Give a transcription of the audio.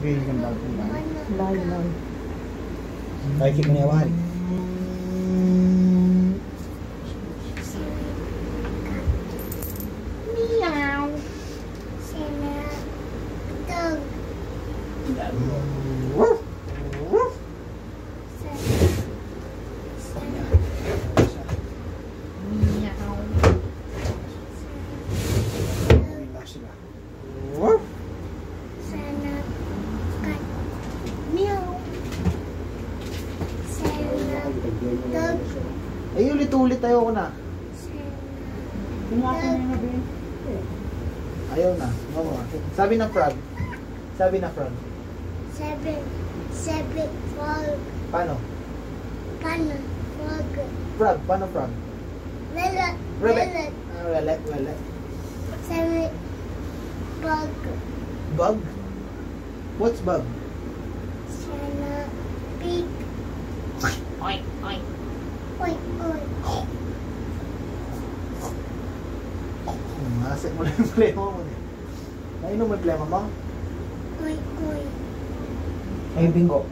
Sige, yung bago. Layo. Kaya kik niya wari. Meow. Sana dog. Ay, ulit-ulit tayo ko na. Ayaw na. Sabi na frog. Sabi na frog. Seven frog. Paano? Frog. Frog. Paano frog? Willet. Rabbit. Willet. Seven bug. Bug? What's bug? Sana pig. Oink, oink. Oink, oink. Masik mo lang yung plema mo. Nainom mo yung plema mo? Oink, oink. Ay, bingo.